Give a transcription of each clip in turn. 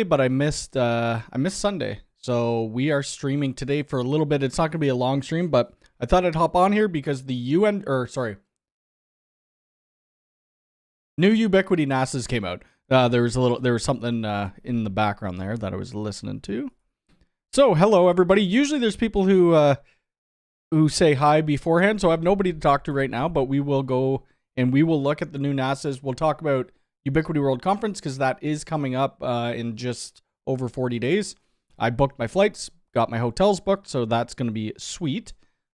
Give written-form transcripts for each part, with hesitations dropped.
but I missed Sunday. So we are streaming today for a little bit. It's not gonna be a long stream, but I thought I'd hop on here because the new Ubiquiti NASs came out. There was something in the background there that I was listening to. So hello everybody. Usually there's people who say hi beforehand, so I have nobody to talk to right now, but we will go and we will look at the new NASs. We'll talk about Ubiquiti World Conference because that is coming up in just over 40 days. I booked my flights, got my hotels booked, so that's going to be sweet.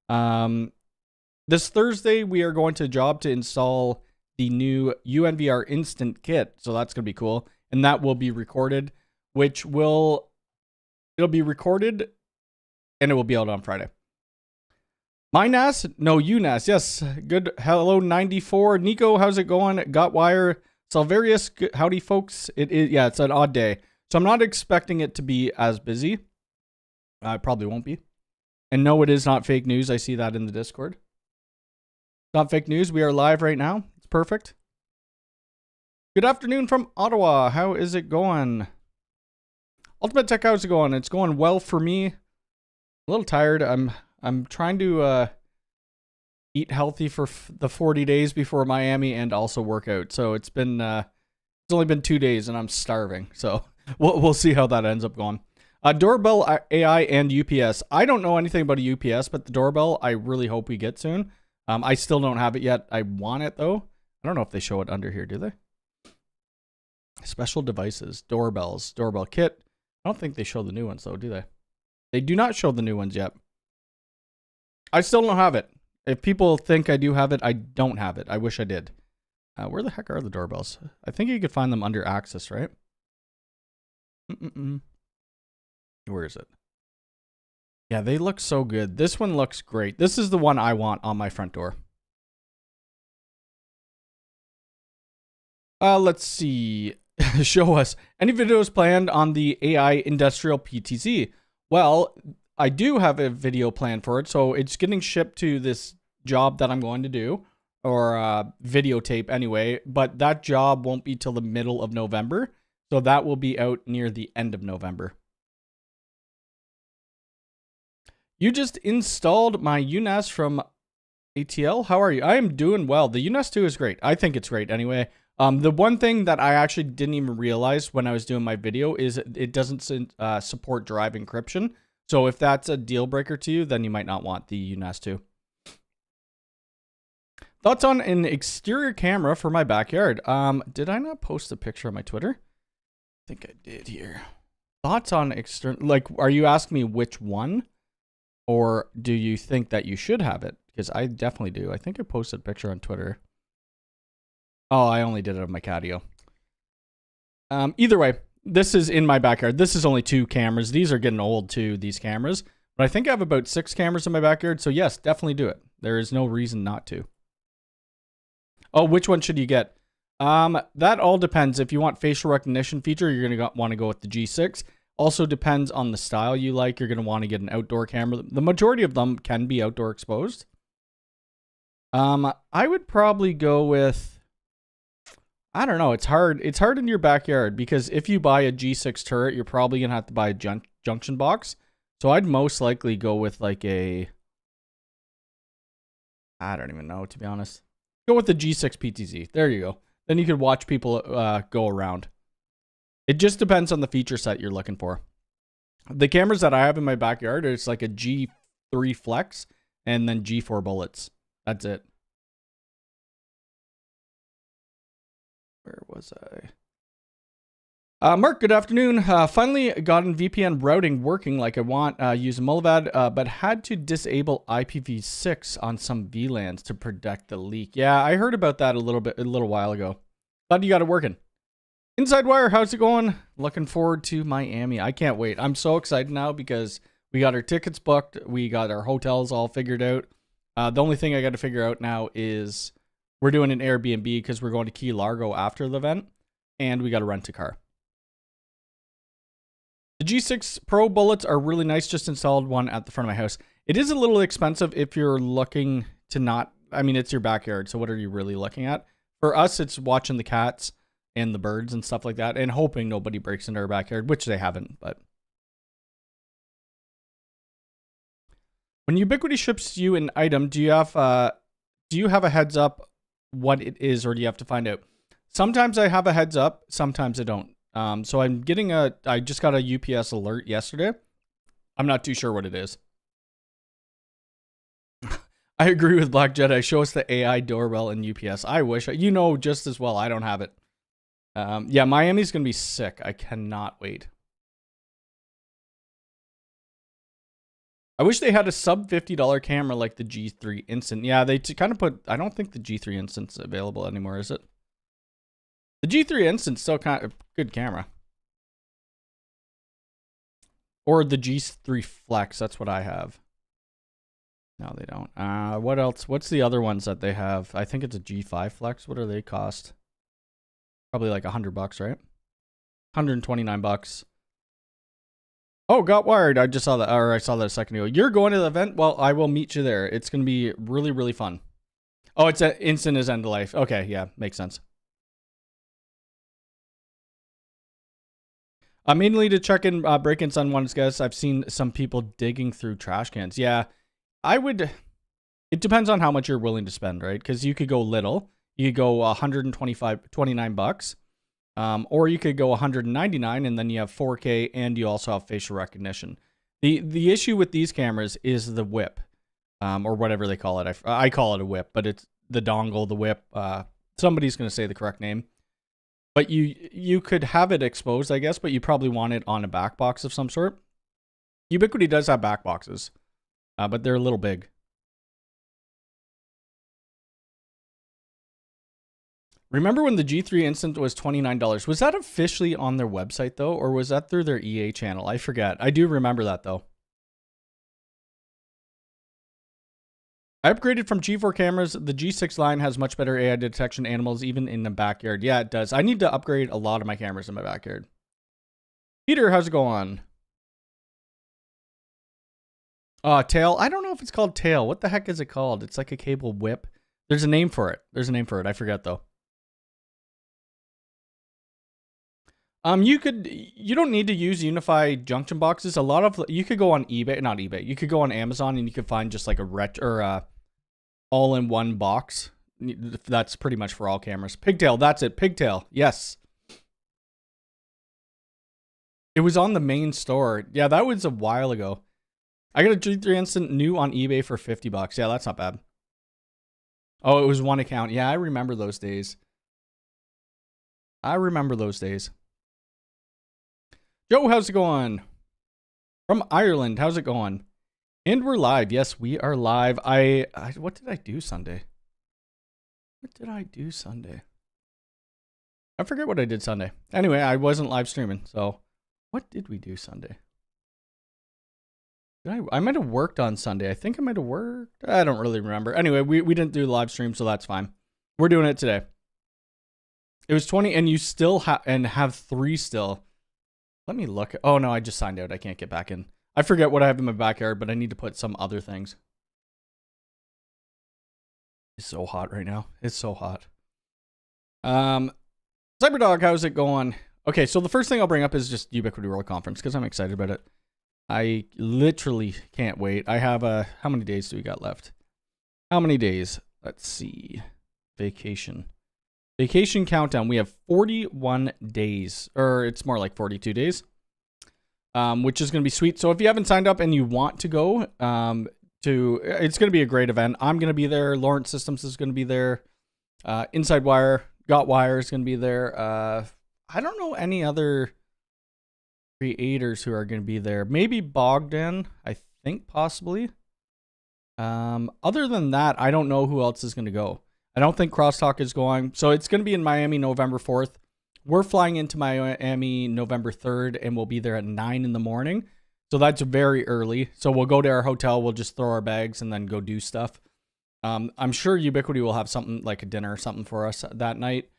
This Thursday, we are going to job to install the new UNVR Instant Kit, so that's going to be cool. And that will be recorded, it'll be recorded, and it will be out on Friday. My NAS? No, UNAS. Yes. Good. Hello, 94. Nico, how's it going? Gotwire. Salvarius, howdy, folks. It's an odd day. So I'm not expecting it to be as busy. It probably won't be. And no, it is not fake news. I see that in the Discord. Not fake news. We are live right now. It's perfect. Good afternoon from Ottawa. How is it going? Ultimate Tech, how's it going? It's going well for me. A little tired. I'm trying to eat healthy for the 40 days before Miami and also work out. So it's only been 2 days and I'm starving. So we'll see how that ends up going. Doorbell AI and UPS. I don't know anything about a UPS, but the doorbell I really hope we get soon. I still don't have it yet. I want it though. I don't know if they show it under here, do they? Special devices, doorbells, doorbell kit. I don't think they show the new ones though, do they? They do not show the new ones yet. I still don't have it. If people think I do have it, I don't have it. I wish I did. Where the heck are the doorbells? I think you could find them under Access, right? Where is it? Yeah, they look so good. This one looks great. This is the one I want on my front door. Let's see. Show us. Any videos planned on the AI Industrial PTZ? Well, I do have a video plan for it, so it's getting shipped to this job that I'm going to do, or videotape anyway, but that job won't be till the middle of November, so that will be out near the end of November. You just installed my UNAS from ATL. How are you? I am doing well. The UNAS 2 is great. I think it's great anyway. The one thing that I actually didn't even realize when I was doing my video is it doesn't support drive encryption. So if that's a deal breaker to you, then you might not want the UNAS 2. Thoughts on an exterior camera for my backyard? Did I not post a picture on my Twitter? I think I did here. Thoughts on external, like, are you asking me which one? Or do you think that you should have it? Because I definitely do. I think I posted a picture on Twitter. Oh, I only did it of my catio. Either way, this is in my backyard. This is only 2 cameras. These are getting old too, these cameras. But I think I have about 6 cameras in my backyard. So yes, definitely do it. There is no reason not to. Oh, which one should you get? That all depends. If you want facial recognition feature, you're going to want to go with the G6. Also depends on the style you like. You're going to want to get an outdoor camera. The majority of them can be outdoor exposed. I would probably go with, I don't know. It's hard. It's hard in your backyard because if you buy a G6 turret, you're probably going to have to buy a junction box. So I'd most likely go with like I don't even know, to be honest. Go with the G6 PTZ. There you go. Then you could watch people go around. It just depends on the feature set you're looking for. The cameras that I have in my backyard, it's like a G3 Flex and then G4 bullets. That's it. Where was I? Mark, good afternoon. Finally got VPN routing working like I want. Use Mullvad, but had to disable IPv6 on some VLANs to protect the leak. Yeah, I heard about that a little while ago. Glad you got it working. Inside Wire, how's it going? Looking forward to Miami. I can't wait. I'm so excited now because we got our tickets booked. We got our hotels all figured out. The only thing I got to figure out now is we're doing an Airbnb because we're going to Key Largo after the event, and we got to rent a car. The G6 Pro bullets are really nice. Just installed one at the front of my house. It is a little expensive if you're looking to not, I mean, it's your backyard. So what are you really looking at? For us, it's watching the cats. and the birds and stuff like that, and hoping nobody breaks into our backyard, which they haven't. But when Ubiquiti ships you an item, do you have a heads up what it is, or do you have to find out? Sometimes I have a heads up, sometimes I don't. So I just got a UPS alert yesterday. I'm not too sure what it is. I agree with Black Jedi. Show us the AI doorbell in UPS. I wish. You know just as well. I don't have it. Yeah, Miami's going to be sick. I cannot wait. I wish they had a sub $50 camera like the G3 Instant. Yeah, they kind of put... I don't think the G3 Instant's available anymore, is it? The G3 Instant's still kind of a good camera. Or the G3 Flex. That's what I have. No, they don't. What else? What's the other ones that they have? I think it's a G5 Flex. What do they cost? Probably like $100, right? $129. Oh, got wired. I just saw that, or I saw that a second ago. You're going to the event? Well, I will meet you there. It's going to be really, really fun. Oh, it's an instant is end of life. Okay, yeah, makes sense. Mainly to check in break-ins on ones, guys. I've seen some people digging through trash cans. Yeah, I would. It depends on how much you're willing to spend, right? Because you could go little. You could go $29, or you could go $199, and then you have 4K, and you also have facial recognition. The issue with these cameras is the whip, or whatever they call it. I call it a whip, but it's the dongle, the whip. Somebody's going to say the correct name. But you could have it exposed, I guess, but you probably want it on a back box of some sort. Ubiquiti does have back boxes, but they're a little big. Remember when the G3 Instant was $29? Was that officially on their website, though, or was that through their EA channel? I forget. I do remember that, though. I upgraded from G4 cameras. The G6 line has much better AI detection animals, even in the backyard. Yeah, it does. I need to upgrade a lot of my cameras in my backyard. Peter, how's it going? Tail. I don't know if it's called tail. What the heck is it called? It's like a cable whip. There's a name for it. I forget, though. You don't need to use unified junction boxes. You could go on eBay. You could go on Amazon and you could find just like a all-in-one box. That's pretty much for all cameras. Pigtail, that's it. Pigtail, yes. It was on the main store. Yeah, that was a while ago. I got a G3 Instant new on eBay for $50. Yeah, that's not bad. Oh, it was one account. Yeah, I remember those days. Joe, how's it going? From Ireland, how's it going? And we're live. Yes, we are live. What did I do Sunday? I forget what I did Sunday. Anyway, I wasn't live streaming. So, what did we do Sunday? I might have worked on Sunday. I think I might have worked. I don't really remember. Anyway, we didn't do the live stream, so that's fine. We're doing it today. It was 20, and you still have 3 still. Let me look. Oh, no, I just signed out. I can't get back in. I forget what I have in my backyard, but I need to put some other things. It's so hot right now. It's so hot. Cyberdog, how's it going? Okay, so the first thing I'll bring up is just Ubiquiti World Conference, because I'm excited about it. I literally can't wait. I have how many days do we got left? How many days? Let's see. Vacation countdown. We have 41 days, or it's more like 42 days, which is going to be sweet. So if you haven't signed up and you want to go, it's going to be a great event. I'm going to be there. Lawrence Systems is going to be there. Inside Wire, Got Wire is going to be there. I don't know any other creators who are going to be there. Maybe Bogdan, I think, possibly. Other than that, I don't know who else is going to go. I don't think Crosstalk is going. So it's going to be in Miami November 4th. We're flying into Miami November 3rd, and we'll be there at 9 in the morning. So that's very early. So we'll go to our hotel. We'll just throw our bags and then go do stuff. I'm sure Ubiquiti will have something like a dinner or something for us that night.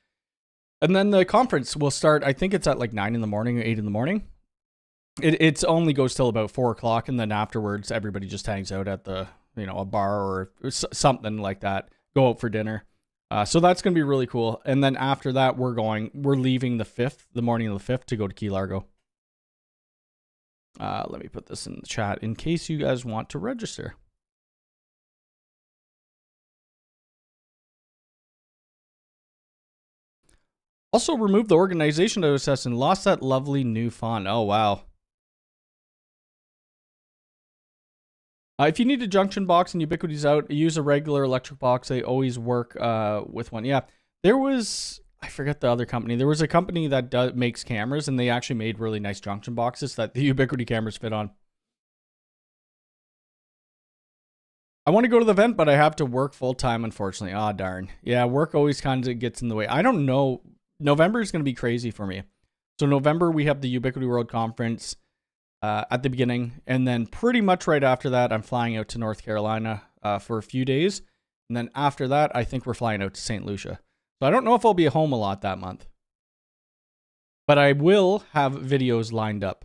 And then the conference will start. I think it's at like 9 in the morning or 8 in the morning. It only goes till about 4 o'clock. And then afterwards, everybody just hangs out at the, a bar or something like that. Go out for dinner. So that's going to be really cool. And then after that, we're leaving the morning of the 5th to go to Key Largo. Let me put this in the chat in case you guys want to register. Also, remove the organization OSS and lost that lovely new font. Oh, wow. If you need a junction box and Ubiquiti's out, use a regular electric box. They always work with one. Yeah, there was, I forget the other company. There was a company that makes cameras, and they actually made really nice junction boxes that the Ubiquiti cameras fit on. I want to go to the event, but I have to work full-time, unfortunately. Ah, darn. Yeah, work always kind of gets in the way. I don't know. November is going to be crazy for me. So November, we have the Ubiquiti World Conference at the beginning. And then pretty much right after that, I'm flying out to North Carolina for a few days. And then after that, I think we're flying out to St. Lucia. So I don't know if I'll be home a lot that month. But I will have videos lined up.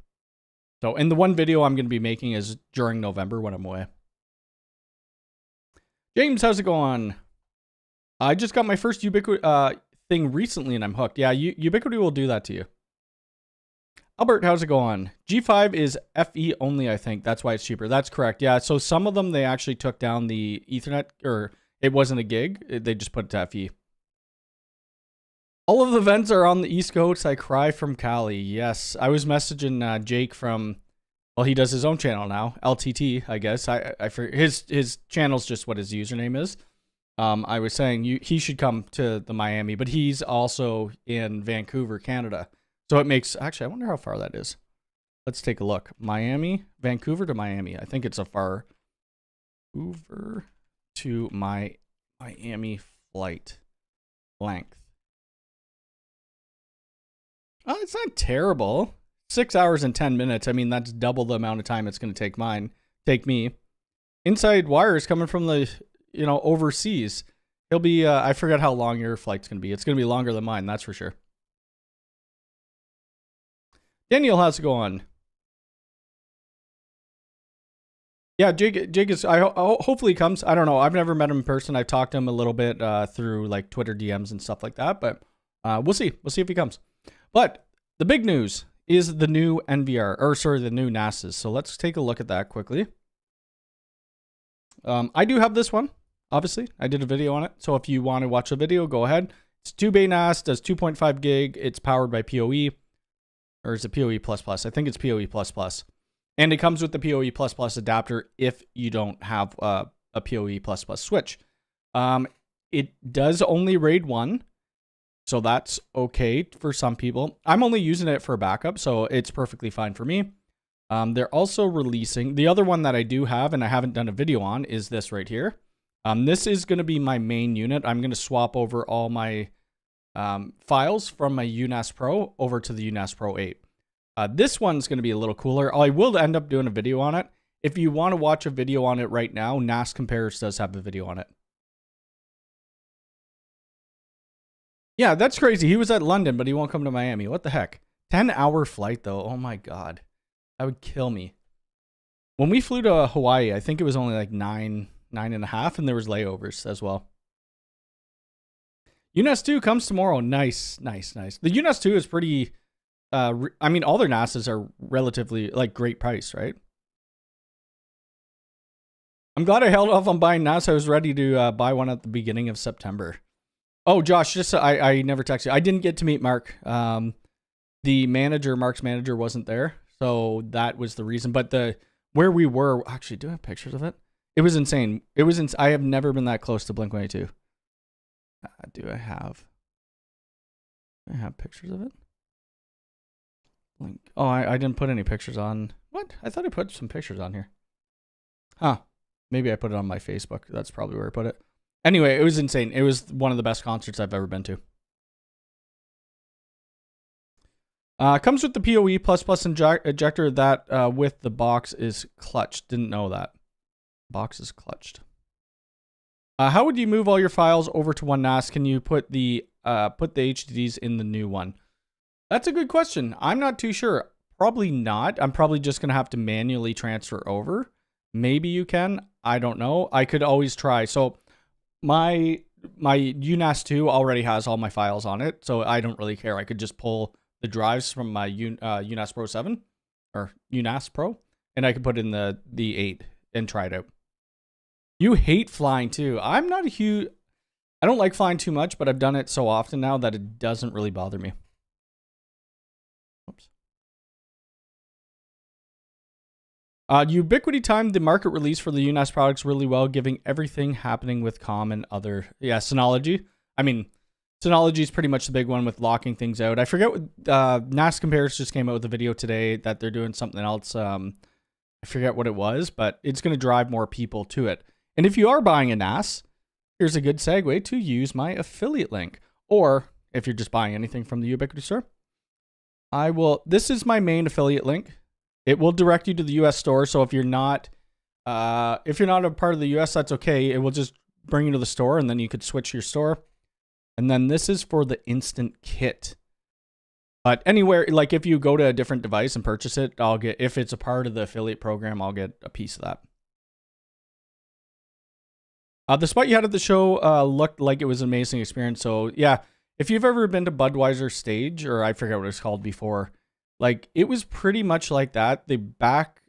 So, and the one video I'm going to be making is during November when I'm away. James, how's it going? I just got my first Ubiquiti thing recently and I'm hooked. Yeah, Ubiquiti will do that to you. Albert, how's it going? G5 is FE only, I think. That's why it's cheaper. That's correct. Yeah, so some of them, they actually took down the Ethernet, or it wasn't a gig. They just put it to FE. All of the events are on the East Coast. I cry from Cali. Yes, I was messaging Jake from, well, he does his own channel now, LTT, I guess. I forget, his channel's just what his username is. I was saying he should come to the Miami, but he's also in Vancouver, Canada. So it makes, actually, I wonder how far that is. Let's take a look. Miami, Vancouver to Miami. I think it's a far Vancouver to Miami flight length. Oh, it's not terrible. 6 hours and 10 minutes. I mean, that's double the amount of time it's going to take me. Inside wires coming from the, overseas. He'll be, I forget how long your flight's going to be. It's going to be longer than mine, that's for sure. Daniel, how's it going? Yeah, Jake is, hopefully he comes. I don't know. I've never met him in person. I've talked to him a little bit through like Twitter DMs and stuff like that, but we'll see. We'll see if he comes. But the big news is the new the new NASs. So let's take a look at that quickly. I do have this one, obviously. I did a video on it. So if you want to watch the video, go ahead. It's 2-bay NAS, does 2.5 gig. It's powered by PoE. Or is it PoE++? I think it's PoE++. And it comes with the PoE++ adapter if you don't have a PoE++ switch. It does only RAID 1, so that's okay for some people. I'm only using it for backup, so it's perfectly fine for me. They're also releasing, the other one that I do have and I haven't done a video on is this right here. This is going to be my main unit. I'm going to swap over all my files from my UNAS Pro over to the UNAS Pro 8. This one's going to be a little cooler. I will end up doing a video on it. If you want to watch a video on it right now, NAS Compares does have a video on it. Yeah, that's crazy. He was at London, but he won't come to Miami. What the heck? 10-hour flight, though. Oh, my God. That would kill me. When we flew to Hawaii, I think it was only like 9.5, and there was layovers as well. UNAS 2 comes tomorrow. Nice. The UNAS 2 is pretty, I mean, all their NASs are relatively, like, great price, right? I'm glad I held off on buying NAS. I was ready to buy one at the beginning of September. Oh, Josh, just I never texted you. I didn't get to meet Mark. The manager, Mark's manager, wasn't there, so that was the reason. But where we were, actually, do I have pictures of it? It was insane. I have never been that close to Blink-182. Do I have pictures of it? Blink. Oh, I didn't put any pictures on. What? I thought I put some pictures on here. Huh. Maybe I put it on my Facebook. That's probably where I put it. Anyway, it was insane. It was one of the best concerts I've ever been to. Comes with the PoE++ ejector that with the box is clutched. Didn't know that. Box is clutched. How would you move all your files over to one NAS? Can you put the HDDs in the new one? That's a good question. I'm not too sure. Probably not. I'm probably just going to have to manually transfer over. Maybe you can. I don't know. I could always try. So my my UNAS 2 already has all my files on it, so I don't really care. I could just pull the drives from my UNAS Pro 7 or UNAS Pro, and I could put in the 8 and try it out. You hate flying too. I'm not a huge... I don't like flying too much, but I've done it so often now that it doesn't really bother me. Oops. Ubiquiti timed the market release for the UNAS products really well, giving everything happening with COM and other... Yeah, Synology. I mean, Synology is pretty much the big one with locking things out. I forget what... NAS Compares just came out with a video today that they're doing something else. I forget what it was, but it's going to drive more people to it. And if you are buying a NAS, here's a good segue to use my affiliate link. Or if you're just buying anything from the Ubiquiti store, this is my main affiliate link. It will direct you to the US store. So if you're not a part of the US, that's okay. It will just bring you to the store and then you could switch your store. And then this is for the instant kit. But anywhere, like if you go to a different device and purchase it, if it's a part of the affiliate program, I'll get a piece of that. The spot you had at the show looked like it was an amazing experience. So yeah, if you've ever been to Budweiser stage, or I forget what it was called before, like it was pretty much like that. The back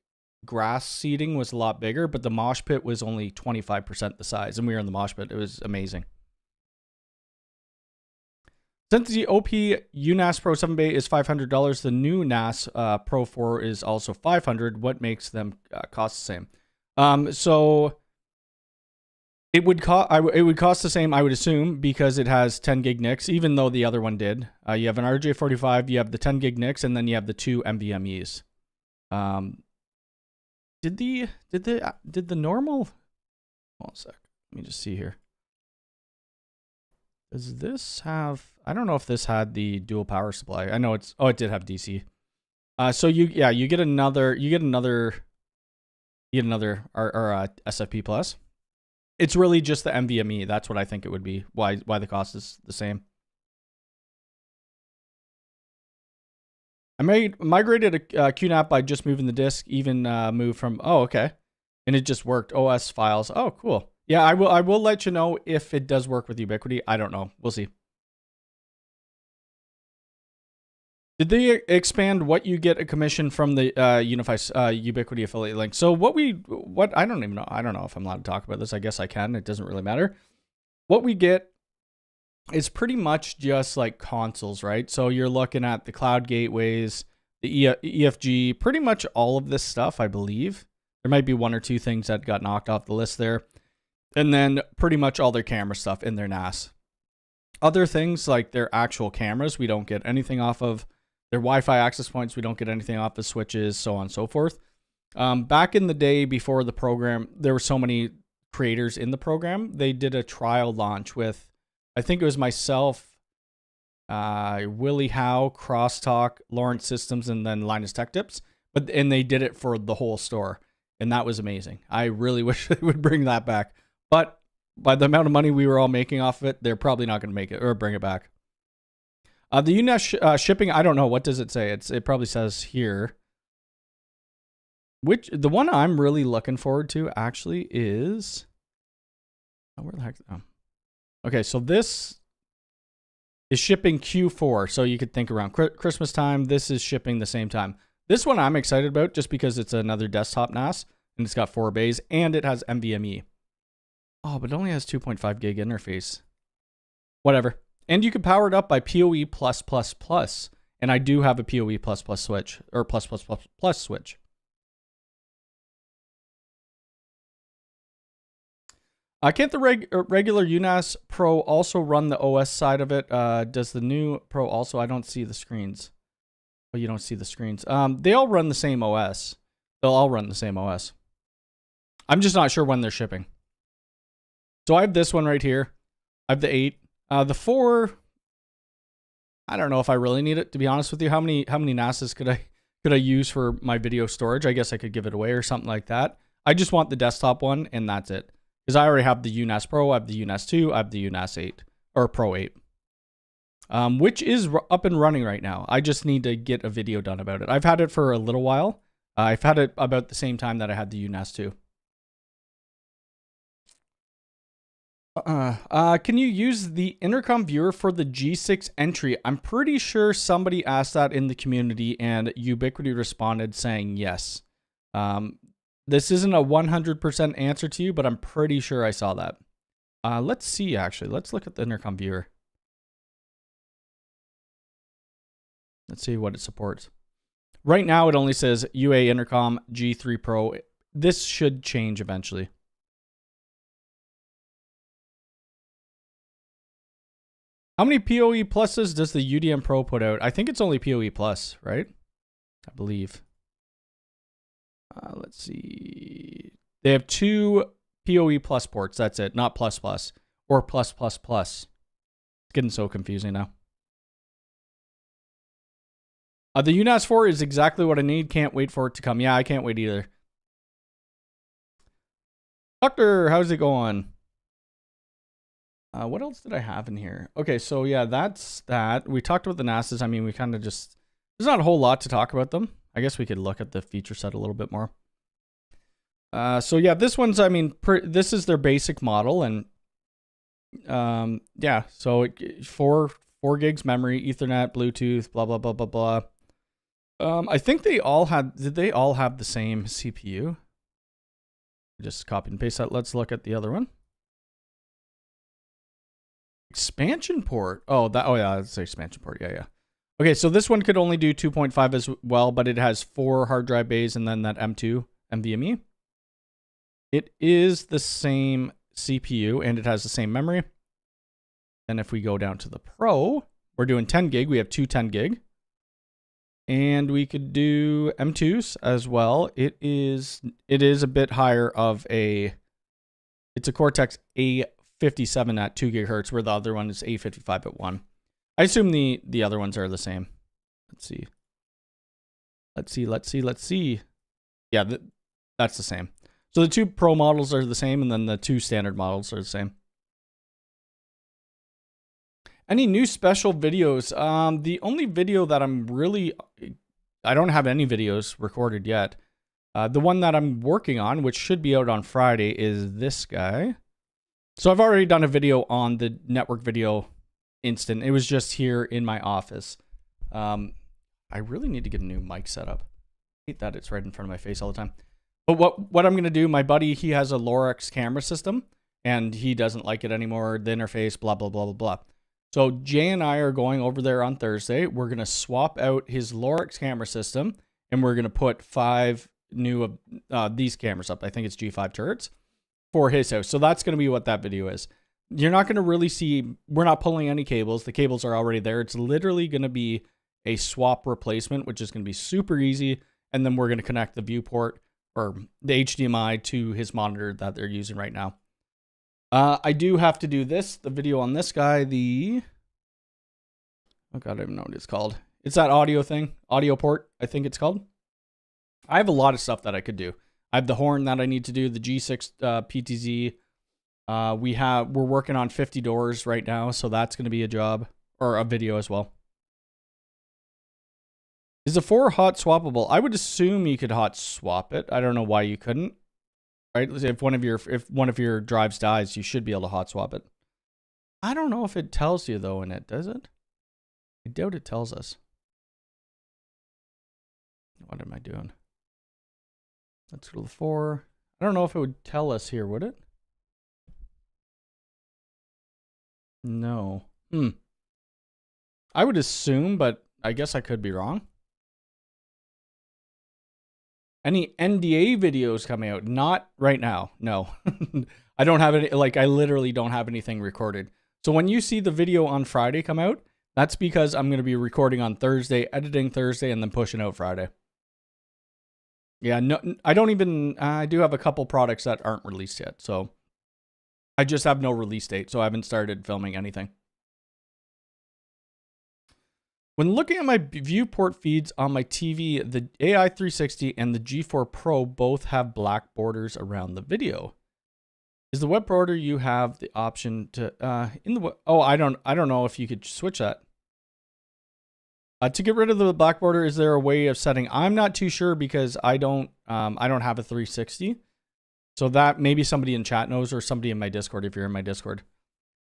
grass seating was a lot bigger, but the mosh pit was only 25% the size, and we were in the mosh pit. It was amazing. Since the OP UNAS Pro 7 Bay is $500, the new NAS Pro 4 is also $500. What makes them cost the same? So it would cost the same, I would assume, because it has 10 gig NICs, even though the other one did. You have an RJ45, you have the 10 gig NICs, and then you have the 2 NVMEs. Did the normal? Hold on a sec. Let me just see here. Does this have? I don't know if this had the dual power supply. I know it's. Oh, it did have DC. So you get another SFP plus. It's really just the NVMe. That's what I think it would be. Why the cost is the same. I migrated a QNAP by just moving the disk. Even moved from. Oh, okay, and it just worked. OS files. Oh, cool. Yeah, I will let you know if it does work with Ubiquiti. I don't know. We'll see. Did they expand what you get a commission from the Ubiquiti affiliate link? So what I don't even know. I don't know if I'm allowed to talk about this. I guess I can. It doesn't really matter. What we get is pretty much just like consoles, right? So you're looking at the cloud gateways, the EFG, pretty much all of this stuff, I believe. There might be one or two things that got knocked off the list there. And then pretty much all their camera stuff in their NAS. Other things like their actual cameras, we don't get anything off of. Their Wi-Fi access points, we don't get anything off the switches, so on and so forth. Back in the day before the program, there were so many creators in the program. They did a trial launch with, I think it was myself, Willie Howe, Crosstalk, Lawrence Systems, and then Linus Tech Tips. And they did it for the whole store. And that was amazing. I really wish they would bring that back. But by the amount of money we were all making off of it, they're probably not going to make it or bring it back. The UNAS shipping, I don't know. What does it say? It probably says here. The one I'm really looking forward to actually is... Oh, where the heck? Oh. Okay, so this is shipping Q4. So you could think around Christmas time. This is shipping the same time. This one I'm excited about just because it's another desktop NAS. And it's got 4 bays. And it has NVMe. Oh, but it only has 2.5 gig interface. Whatever. And you can power it up by PoE+++. And I do have a PoE++ switch, or ++++ switch. Can't the regular UNAS Pro also run the OS side of it? Does the new Pro also? I don't see the screens. Oh, you don't see the screens. They all run the same OS. They'll all run the same OS. I'm just not sure when they're shipping. So I have this one right here. I have the 8. The 4, I don't know if I really need it, to be honest with you. How many NASs could I use for my video storage? I guess I could give it away or something like that. I just want the desktop one, and that's it. Because I already have the UNAS Pro, I have the UNAS 2, I have the UNAS 8, or Pro 8. Which is up and running right now. I just need to get a video done about it. I've had it for a little while. I've had it about the same time that I had the UNAS 2. Can you use the intercom viewer for the G6 entry? I'm pretty sure somebody asked that in the community and Ubiquiti responded saying yes. This isn't a 100% answer to you, but I'm pretty sure I saw that. Let's see, actually. Let's look at the intercom viewer. Let's see what it supports. Right now, it only says UA Intercom G3 Pro. This should change eventually. How many PoE pluses does the UDM Pro put out? I think it's only PoE plus, right? I believe. Let's see. They have 2 PoE plus ports. That's it. Not plus plus or plus plus plus. It's getting so confusing now. The UNAS 4 is exactly what I need. Can't wait for it to come. Yeah, I can't wait either. Doctor, how's it going? What else did I have in here? Okay, so yeah, that's that. We talked about the NASs. I mean, we kind of just... There's not a whole lot to talk about them. I guess we could look at the feature set a little bit more. So yeah, this one's, I mean, this is their basic model. And yeah, so 4 gigs memory, Ethernet, Bluetooth, blah, blah, blah, blah, blah. I think they all had... Did they all have the same CPU? Just copy and paste that. Let's look at the other one. Expansion port. Oh, yeah, that's the expansion port. Yeah. Okay, so this one could only do 2.5 as well, but it has 4 hard drive bays and then that M2 NVMe. It is the same CPU and it has the same memory. And if we go down to the Pro, we're doing 10 gig. We have 2 10 gig. And we could do M2s as well. It is a bit higher of a... It's a Cortex A57 at 2 gigahertz, where the other one is A55 at 1. I assume the other ones are the same. Let's see. Yeah, that's the same. So the 2 Pro models are the same, and then the 2 standard models are the same. Any new special videos? The only video that I don't have any videos recorded yet. The one that I'm working on, which should be out on Friday, is this guy. So I've already done a video on the network video instant. It was just here in my office. I really need to get a new mic setup. I hate that it's right in front of my face all the time. But what I'm going to do, my buddy, he has a Lorex camera system, and he doesn't like it anymore. The interface, blah, blah, blah, blah, blah. So Jay and I are going over there on Thursday. We're going to swap out his Lorex camera system, and we're going to put 5 new these cameras up. I think it's G5 turrets for his house. So that's going to be what that video is. You're not going to really see, we're not pulling any cables. The cables are already there. It's literally going to be a swap replacement, which is going to be super easy. And then we're going to connect the viewport or the HDMI to his monitor that they're using right now. I do have to do the video on this guy, oh God, I don't even know what it's called. It's that audio thing, audio port, I think it's called. I have a lot of stuff that I could do. I have the horn that I need to do, the G6 PTZ. We're working on 50 doors right now, so that's going to be a job or a video as well. Is the 4 hot swappable? I would assume you could hot swap it. I don't know why you couldn't. Right? If one of your drives dies, you should be able to hot swap it. I don't know if it tells you though in it, does it? I doubt it tells us. What am I doing? Let's go to the 4. I don't know if it would tell us here, would it? No. I would assume, but I guess I could be wrong. Any NDA videos coming out? Not right now. No. I don't have any, I literally don't have anything recorded. So when you see the video on Friday come out, that's because I'm going to be recording on Thursday, editing Thursday, and then pushing out Friday. Yeah, no, I do have a couple products that aren't released yet. So I just have no release date. So I haven't started filming anything. When looking at my viewport feeds on my TV, the AI360 and the G4 Pro both have black borders around the video. Is the web border you have the option to I don't know if you could switch that. To get rid of the black border, is there a way of setting? I'm not too sure because I don't have a 360. So that maybe somebody in chat knows, or somebody in my Discord if you're in my Discord.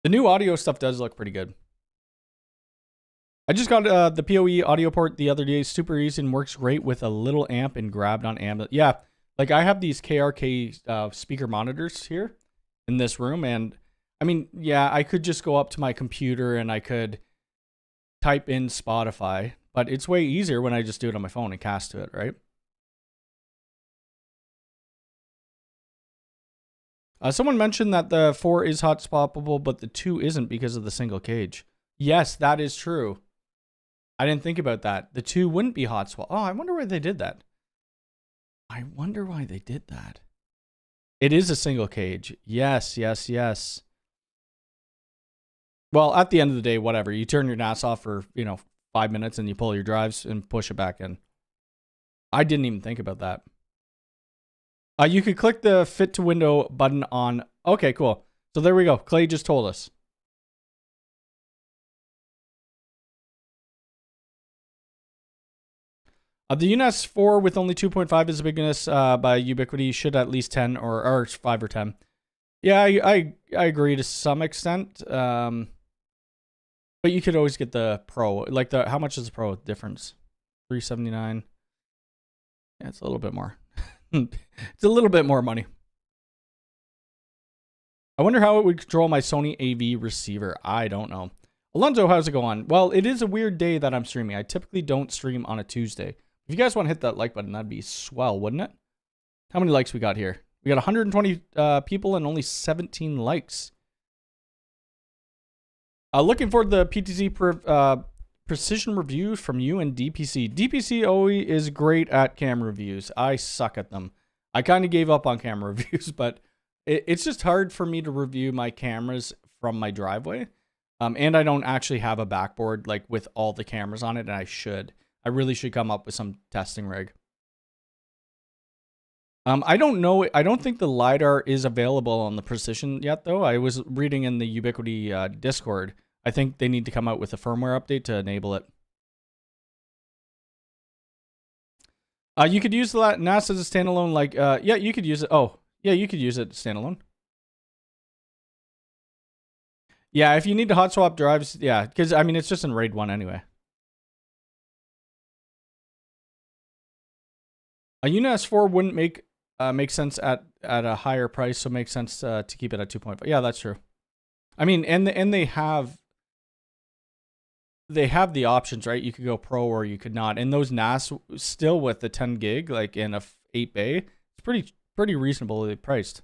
The new audio stuff does look pretty good. I just got the PoE audio port the other day. Super easy and works great with a little amp and grabbed on amp. Yeah, like I have these KRK speaker monitors here in this room. And I mean, yeah, I could just go up to my computer and I could type in Spotify. But it's way easier when I just do it on my phone and cast to it, right? Someone mentioned that the 4 is hot-swappable, but the 2 isn't because of the single cage. Yes, that is true. I didn't think about that. The 2 wouldn't be hot-swap. Oh, I wonder why they did that. I wonder why they did that. It is a single cage. Yes, yes, yes. Well, at the end of the day, whatever. You turn your NAS off for, 5 minutes and you pull your drives and push it back in. I didn't even think about that. You could click the fit to window button on. Okay, cool. So there we go. Clay just told us. The UNAS 4 with only 2.5 is a bigness by Ubiquiti. Should at least 10 or 5 or 10. Yeah, I agree to some extent. But you could always get the Pro. Like how much is the Pro difference? $379. Yeah, it's a little bit more. It's a little bit more money. I wonder how it would control my Sony AV receiver. I don't know. Alonzo, how's it going? Well, it is a weird day that I'm streaming. I typically don't stream on a Tuesday. If you guys want to hit that like button, that'd be swell, wouldn't it? How many likes we got here? We got 120 people and only 17 likes. Looking for the PTZ precision reviews from you and DPC. DPC always is great at camera reviews. I suck at them. I kind of gave up on camera reviews, but it's just hard for me to review my cameras from my driveway. And I don't actually have a backboard like with all the cameras on it, and I should. I really should come up with some testing rig. I don't know. I don't think the LiDAR is available on the Precision yet, though. I was reading in the Ubiquiti Discord. I think they need to come out with a firmware update to enable it. You could use the NAS as a standalone, like, yeah, you could use it. Oh, yeah, you could use it standalone. Yeah, if you need to hot swap drives, yeah, because, I mean, it's just in RAID 1 anyway. A UNAS 4 wouldn't make sense at a higher price, so it makes sense to keep it at 2.5. Yeah, that's true. I mean, and they have the options, right? You could go Pro or you could not. And those NAS still with the 10 gig, like in a 8 bay, it's pretty reasonably priced.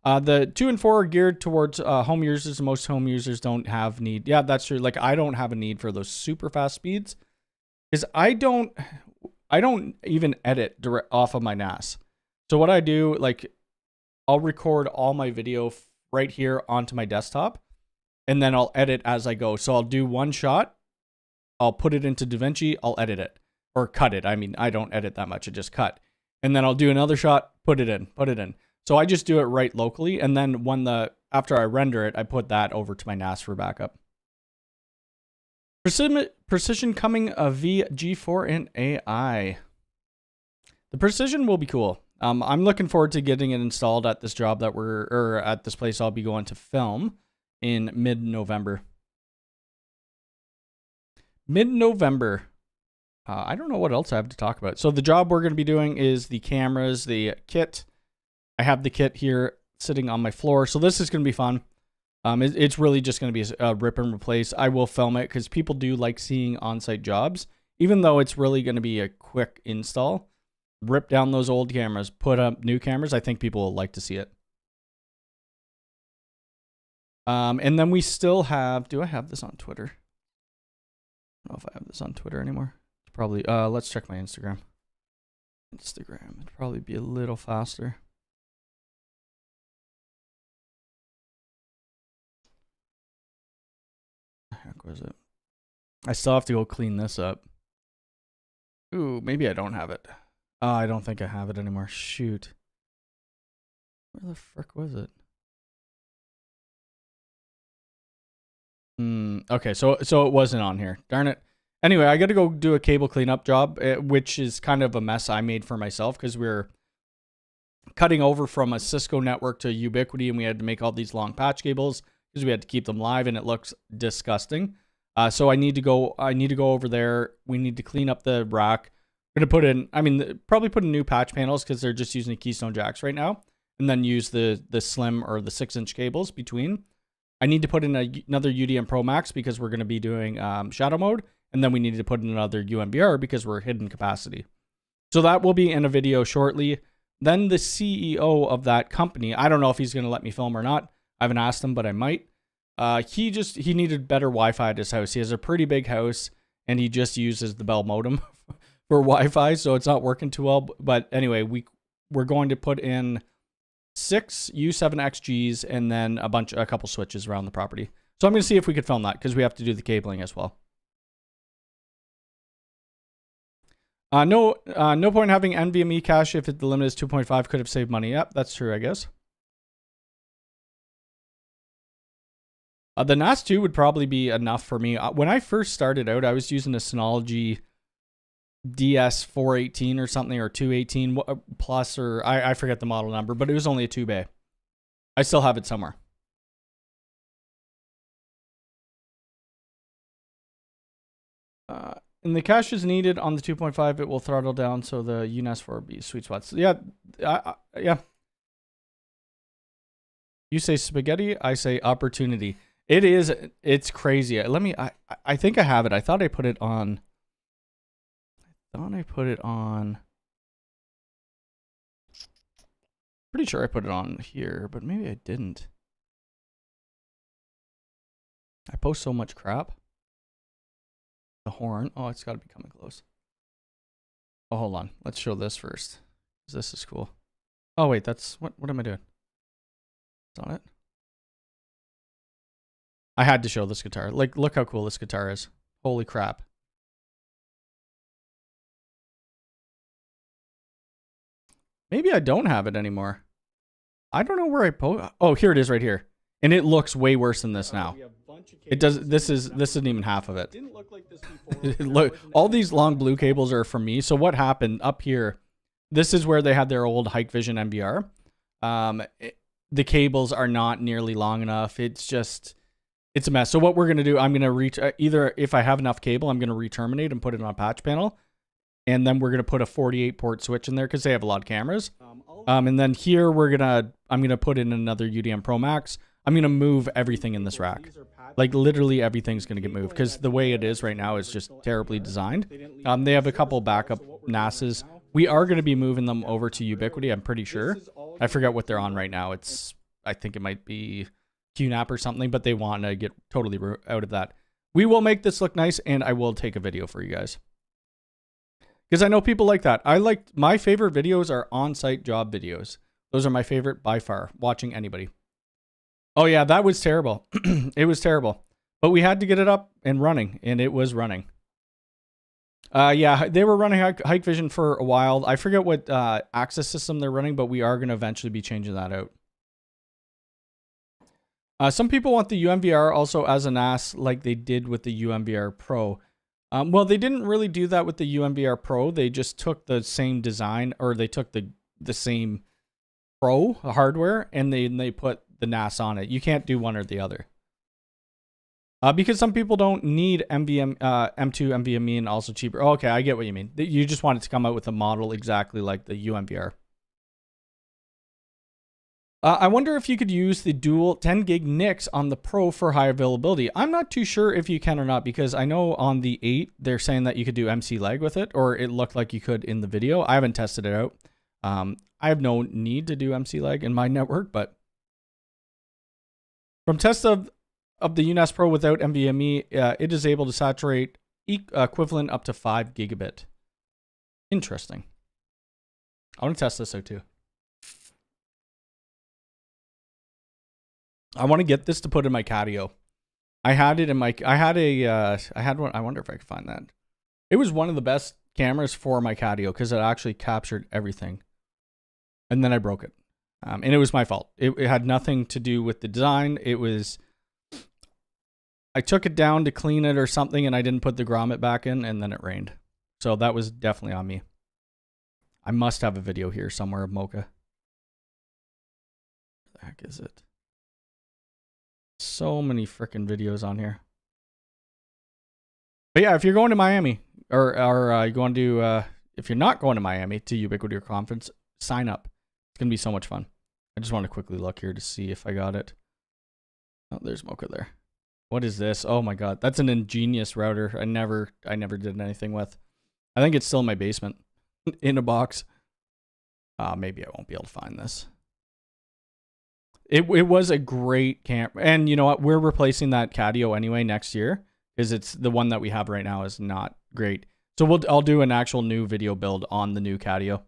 The 2 and 4 are geared towards home users. Most home users don't have need. Yeah, that's true. Like I don't have a need for those super fast speeds because I don't even edit direct off of my NAS. So what I do, like I'll record all my video right here onto my desktop and then I'll edit as I go. So I'll do one shot, I'll put it into DaVinci, I'll edit it or cut it. I mean, I don't edit that much, I just cut. And then I'll do another shot, put it in. So I just do it right locally. And then after I render it, I put that over to my NAS for backup. Precision coming VG4 and AI. The Precision will be cool. I'm looking forward to getting it installed at this job at this place I'll be going to film in mid-November. I don't know what else I have to talk about. So the job we're going to be doing is the cameras, the kit. I have the kit here sitting on my floor. So this is going to be fun. It's really just going to be a rip and replace. I will film it because people do like seeing on-site jobs, even though it's really going to be a quick install. Rip down those old cameras, put up new cameras. I think people will like to see it. And then we still have, do I have this on Twitter? I don't know if I have this on Twitter anymore. It's probably, let's check my Instagram. It'd probably be a little faster. Heck was it? I still have to go clean this up. Ooh, maybe I don't have it. I don't think I have it anymore. Shoot. Where the frick was it? Okay, so it wasn't on here. Darn it. Anyway, I got to go do a cable cleanup job, which is kind of a mess I made for myself because we're cutting over from a Cisco network to Ubiquiti, and we had to make all these long patch cables because we had to keep them live, and it looks disgusting. So I need to go over there. We need to clean up the rack. I'm gonna put in, probably put in new patch panels because they're just using the Keystone jacks right now, and then use the slim or the 6-inch cables between. I need to put in another UDM Pro Max because we're gonna be doing shadow mode, and then we need to put in another UNVR because we're hidden capacity. So that will be in a video shortly. Then the CEO of that company, I don't know if he's gonna let me film or not. I haven't asked him, but I might. He needed better Wi-Fi at his house. He has a pretty big house, and he just uses the Bell modem for Wi-Fi, so it's not working too well. But anyway, we're going to put in 6 U7XGs and then a couple switches around the property. So I'm going to see if we could film that because we have to do the cabling as well. No point having NVMe cache if the limit is 2.5. Could have saved money. Yep, that's true, I guess. The NAS 2 would probably be enough for me. When I first started out, I was using a Synology DS418 or something, or 218 plus, or I forget the model number, but it was only a 2-bay. I still have it somewhere. And the cache is needed on the 2.5. It will throttle down, so the UNAS 4 will be sweet spots. Yeah, yeah. You say spaghetti, I say opportunity. It's crazy. I think I have it. I thought I put it on. Pretty sure I put it on here, but maybe I didn't. I post so much crap. The horn. Oh, it's got to be coming close. Oh, hold on. Let's show this first. This is cool. Oh, wait, that's what am I doing? Is that it? I had to show this guitar. Like, look how cool this guitar is. Holy crap. Maybe I don't have it anymore. I don't know where I post. Oh, here it is right here. And it looks way worse than this now. It does. This isn't even half of it. Didn't look like this before. Look, all these long blue cables are from me. So what happened up here? This is where they had their old Hikvision NVR. The cables are not nearly long enough. It's a mess. So what we're gonna do? I'm gonna either if I have enough cable, I'm gonna re-terminate and put it on a patch panel, and then we're gonna put a 48 port switch in there because they have a lot of cameras. And then here I'm gonna put in another UDM Pro Max. I'm gonna move everything in this rack. Like literally everything's gonna get moved because the way it is right now is just terribly designed. They have a couple backup NASs. We are gonna be moving them over to Ubiquiti. I'm pretty sure. I forget what they're on right now. I think it might be QNAP or something, but they want to get totally out of that. We will make this look nice, and I will take a video for you guys. Because I know people like that. My favorite videos are on-site job videos. Those are my favorite by far, watching anybody. Oh yeah, that was terrible. It was terrible. But we had to get it up and running, and it was running. Yeah, they were running Hikvision for a while. I forget what access system they're running, but we are going to eventually be changing that out. Some people want the UNVR also as a NAS like they did with the UNVR Pro. Well, they didn't really do that with the UNVR Pro. They just took the same design, or they took the same Pro hardware, and they put the NAS on it. You can't do one or the other. Because some people don't need M2 NVMe and also cheaper. Oh, okay, I get what you mean. You just want it to come out with a model exactly like the UNVR. I wonder if you could use the dual 10 gig NICs on the Pro for high availability. I'm not too sure if you can or not, because I know on the 8, they're saying that you could do MC lag with it, or it looked like you could in the video. I haven't tested it out. I have no need to do MC lag in my network, but from tests of the UNAS Pro without NVMe, it is able to saturate equivalent up to 5 gigabit. Interesting. I want to test this out too. I want to get this to put in my Catio. I had it in my, I had one. I wonder if I could find that. It was one of the best cameras for my Catio because it actually captured everything. And then I broke it. And it was my fault. It had nothing to do with the design. It was, I took it down to clean it or something, and I didn't put the grommet back in, and then it rained. So that was definitely on me. I must have a video here somewhere of Mocha. the heck is it? So many freaking videos on here. But yeah, if you're going to Miami, or you're going to, if you're not going to Miami to Ubiquiti conference, sign up. It's gonna be so much fun. I just want to quickly look here to see if I got it. Oh, there's Mocha there. What is this? Oh my god, that's an ingenious router. I never did anything with. I think it's still in my basement, in a box. Maybe I won't be able to find this. It was a great camp, and you know what? We're replacing that Cadio anyway next year, because it's the one that we have right now is not great. So I'll do an actual new video build on the new Cadio.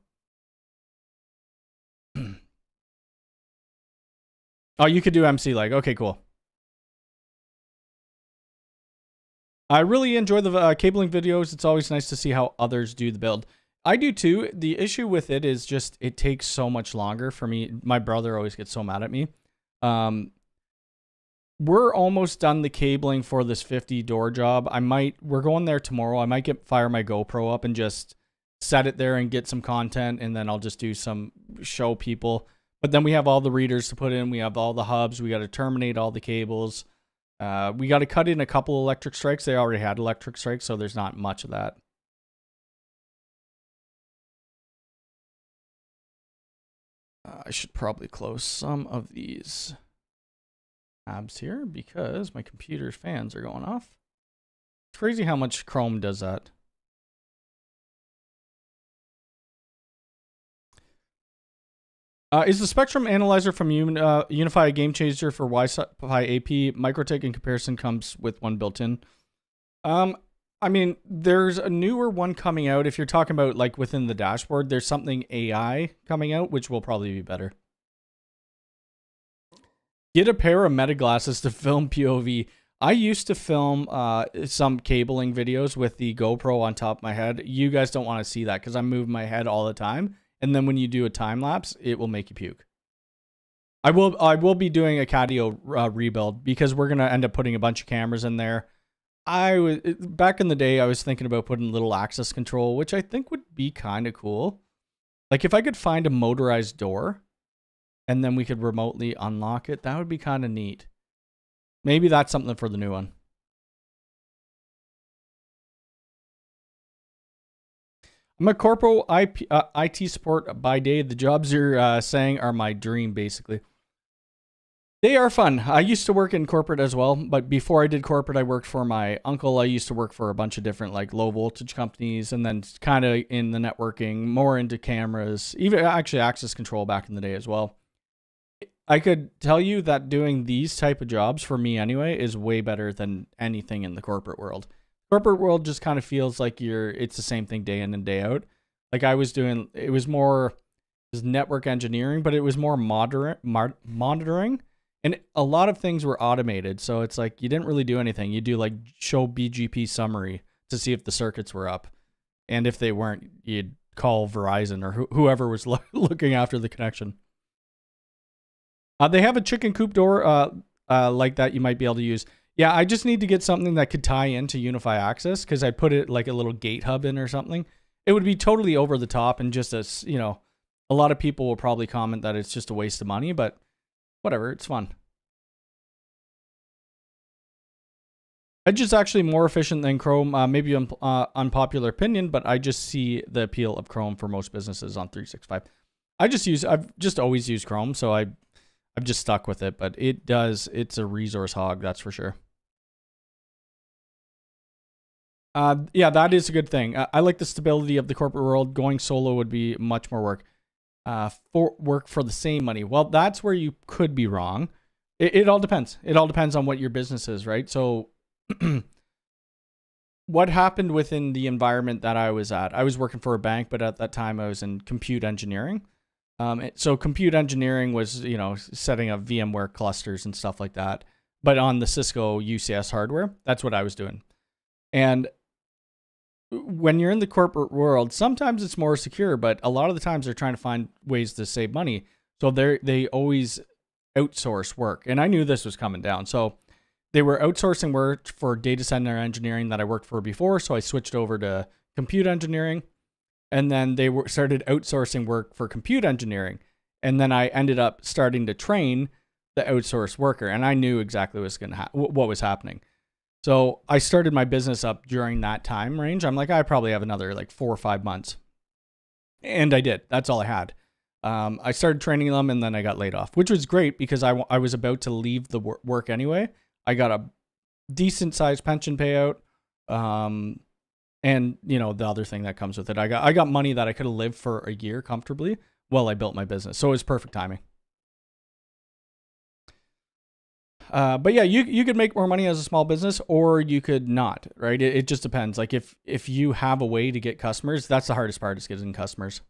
Oh, you could do MC lag. Okay, cool. I really enjoy the cabling videos. It's always nice to see how others do the build. I do too. The issue with it is just it takes so much longer for me. My brother always gets so mad at me. We're almost done the cabling for this 50 door job. We're going there tomorrow. I might fire my GoPro up and just set it there and get some content, and then I'll just do some show people. But then we have all the readers to put in. We have all the hubs. We got to terminate all the cables. We got to cut in a couple electric strikes. They already had electric strikes, so there's not much of that. I should probably close some of these tabs here because my computer's fans are going off. It's crazy how much Chrome does that. Is the spectrum analyzer from Unify a game changer for Wi-Fi AP? MikroTik in comparison comes with one built in. I mean, there's a newer one coming out. If you're talking about like within the dashboard, there's something AI coming out, which will probably be better. Get a pair of meta glasses to film POV. I used to film some cabling videos with the GoPro on top of my head. You guys don't want to see that because I'm moving my head all the time. And then when you do a time lapse, it will make you puke. I will be doing a Cadio rebuild because we're gonna end up putting a bunch of cameras in there. Back in the day, I was thinking about putting little access control, which I think would be kind of cool. Like if I could find a motorized door, and then we could remotely unlock it, that would be kind of neat. Maybe that's something for the new one. I'm a corpo IT support by day. The jobs you're saying are my dream, basically. They are fun. I used to work in corporate as well, but before I did corporate, I worked for my uncle. I used to work for a bunch of different like low voltage companies, and then kind of in the networking, more into cameras, even actually access control back in the day as well. I could tell you that doing these type of jobs for me anyway is way better than anything in the corporate world. Corporate world just kind of feels like it's the same thing day in and day out. Like I was doing, it was network engineering, but it was more monitoring. And a lot of things were automated. So it's like you didn't really do anything. You do like show BGP summary to see if the circuits were up. And if they weren't, you'd call Verizon or whoever was looking after the connection. They have a chicken coop door like that you might be able to use. Yeah, I just need to get something that could tie into Unify Access because I put it like a little gate hub in or something. It would be totally over the top and just a lot of people will probably comment that it's just a waste of money, but whatever, it's fun. Edge is actually more efficient than Chrome. Maybe an unpopular opinion, but I just see the appeal of Chrome for most businesses on 365. I've just always used Chrome, so I've just stuck with it, but it's a resource hog, that's for sure. Yeah, that is a good thing. I like the stability of the corporate world. Going solo would be much more work. For the same money. Well, that's where you could be wrong. It all depends. It all depends on what your business is, right? So what happened within the environment that I was at? I was working for a bank, but at that time I was in compute engineering. So compute engineering was, setting up VMware clusters and stuff like that. But on the Cisco UCS hardware, that's what I was doing. And when you're in the corporate world, sometimes it's more secure, but a lot of the times they're trying to find ways to save money. So they always outsource work. And I knew this was coming down. So they were outsourcing work for data center engineering that I worked for before. So I switched over to compute engineering. And then they started outsourcing work for compute engineering. And then I ended up starting to train the outsourced worker, and I knew exactly what was happening. So I started my business up during that time range. I'm like, I probably have another like 4 or 5 months. And I did. That's all I had. I started training them, and then I got laid off, which was great because I was about to leave the work anyway. I got a decent sized pension payout. And you know, the other thing that comes with it, I got money that I could have lived for a year comfortably while I built my business. So it was perfect timing. But yeah, you could make more money as a small business, or you could not, right? It just depends. Like if you have a way to get customers, that's the hardest part, is getting customers.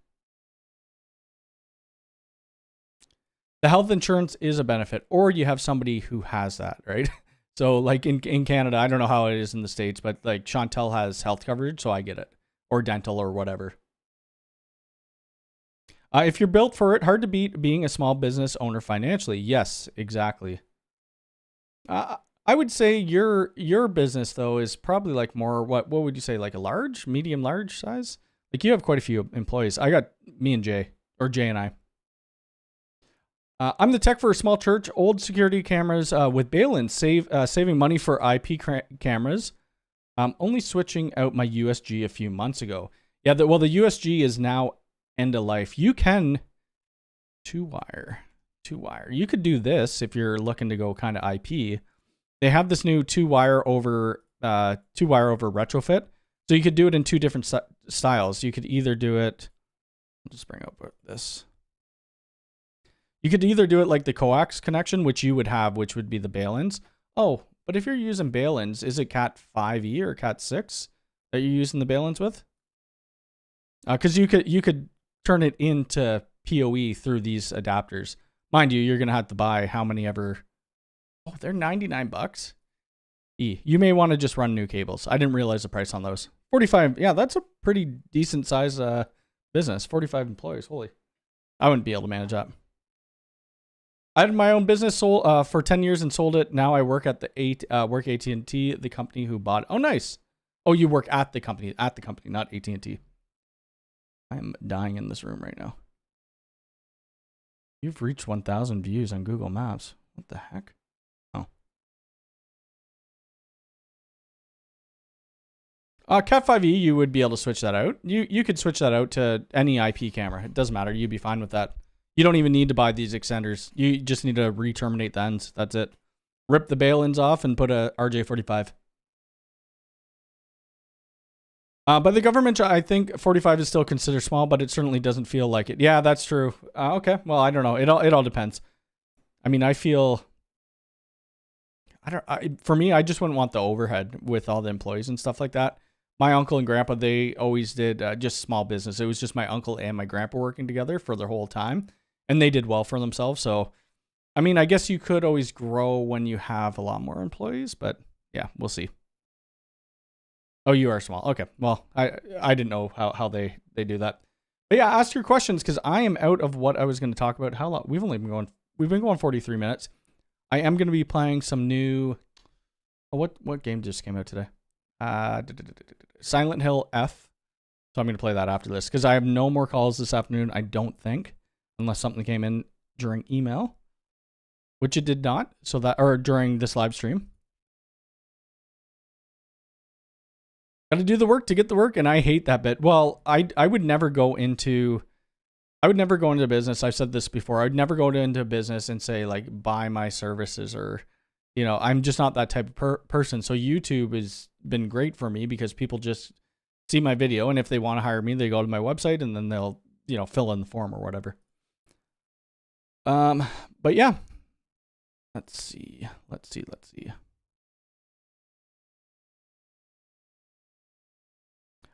The health insurance is a benefit, or you have somebody who has that, right? So like in Canada, I don't know how it is in the States, but like Chantel has health coverage, so I get it, or dental or whatever. If you're built for it, hard to beat being a small business owner financially. Yes, exactly. I would say your business though is probably like more, what would you say, like a large, medium, large size? Like you have quite a few employees. I got me and Jay, or Jay and I. I'm the tech for a small church, old security cameras with bail-in, saving money for IP cameras. Only switching out my USG a few months ago. Yeah, the USG is now end of life. You can two-wire. You could do this if you're looking to go kind of IP. They have this new two-wire over retrofit. So you could do it in two different styles. You could either do it, I'll just bring up this. You could either do it like the coax connection, which you would have, which would be the bail-ins. Oh, but if you're using bail-ins, is it Cat 5e or Cat 6 that you're using the bail-ins with? Because you could turn it into PoE through these adapters. Mind you, you're gonna have to buy how many ever. Oh, they're $99. You may want to just run new cables. I didn't realize the price on those. 45. Yeah, that's a pretty decent size business. 45 employees. Holy, I wouldn't be able to manage that. I had my own business for 10 years and sold it. Now I work at work AT&T, the company who bought it. Oh, nice. Oh, you work at the company, not AT&T. I am dying in this room right now. You've reached 1,000 views on Google Maps. What the heck? Oh. Cat 5e, you would be able to switch that out. You could switch that out to any IP camera. It doesn't matter. You'd be fine with that. You don't even need to buy these extenders. You just need to re-terminate the ends. That's it. Rip the bail-ins off and put a RJ45. By the government, I think 45 is still considered small, but it certainly doesn't feel like it. Yeah, that's true. Okay, well, I don't know. It all depends. I mean, I feel... for me, I just wouldn't want the overhead with all the employees and stuff like that. My uncle and grandpa, they always did just small business. It was just my uncle and my grandpa working together for their whole time. And they did well for themselves. So, I mean, I guess you could always grow when you have a lot more employees, but yeah, we'll see. Oh, you are small. Okay. Well, I didn't know how they do that. But yeah, ask your questions because I am out of what I was going to talk about. How long? We've been going 43 minutes. I am going to be playing some new. Oh, what game just came out today? Silent Hill F. So I'm going to play that after this because I have no more calls this afternoon, I don't think. Unless something came in during email, which it did not. Or during this live stream. Got to do the work to get the work, and I hate that bit. Well, I would never go into business. I've said this before. I'd never go into a business and say like buy my services, or I'm just not that type of person. So YouTube has been great for me because people just see my video, and if they want to hire me, they go to my website and then they'll fill in the form or whatever. But yeah, let's see.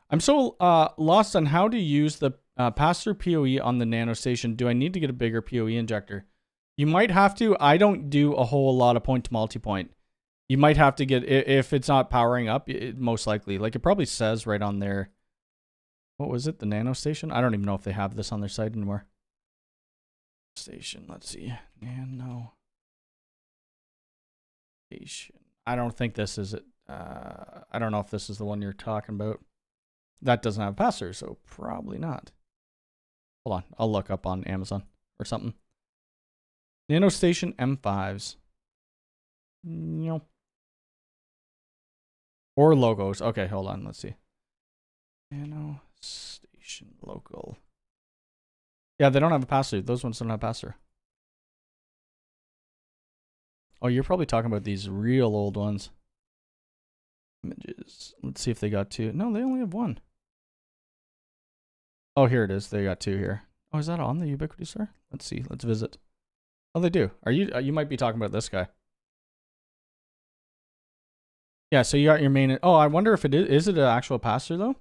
I'm so lost on how to use the pass-through PoE on the Nano Station. Do I need to get a bigger PoE injector? You might have to. I don't do a whole lot of point-to-multipoint. You might have to get, if it's not powering up, most likely. Like it probably says right on there. What was it? The Nano Station? I don't even know if they have this on their site anymore. Station. Let's see. Nano Station. I don't think this is it. I don't know if this is the one you're talking about. That doesn't have a pass-through, so probably not. Hold on. I'll look up on Amazon or something. Nano Station M5s. No. Or logos. Okay, hold on. Let's see. Nano Station local. Yeah, they don't have a pass-through. Those ones don't have pass-through. Oh, you're probably talking about these real old ones. Images. Let's see if they got 2. No, they only have 1. Oh, here it is. They got 2 here. Oh, is that on the Ubiquiti store? Let's see. Let's visit. Oh, they do. Are you? You might be talking about this guy. Yeah. So you got your main. Oh, I wonder if it is. Is it an actual pass-through though?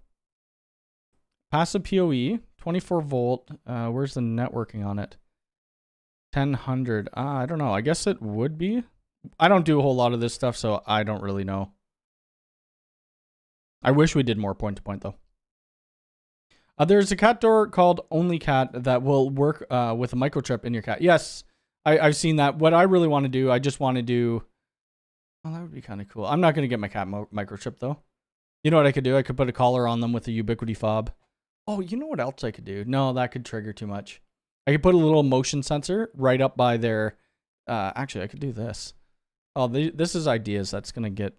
Passive PoE, 24 volt. Where's the networking on it? 1000. I don't know. I guess it would be. I don't do a whole lot of this stuff, so I don't really know. I wish we did more point-to-point though. There's a cat door called Only Cat that will work with a microchip in your cat. Yes, I've seen that. What I really want to do, I just want to do. Well, that would be kind of cool. I'm not going to get my cat microchip though. You know what I could do? I could put a collar on them with a Ubiquiti fob. Oh, you know what else I could do? No, that could trigger too much. I could put a little motion sensor right up by their. Actually, I could do this. Oh, this is ideas. That's going to get.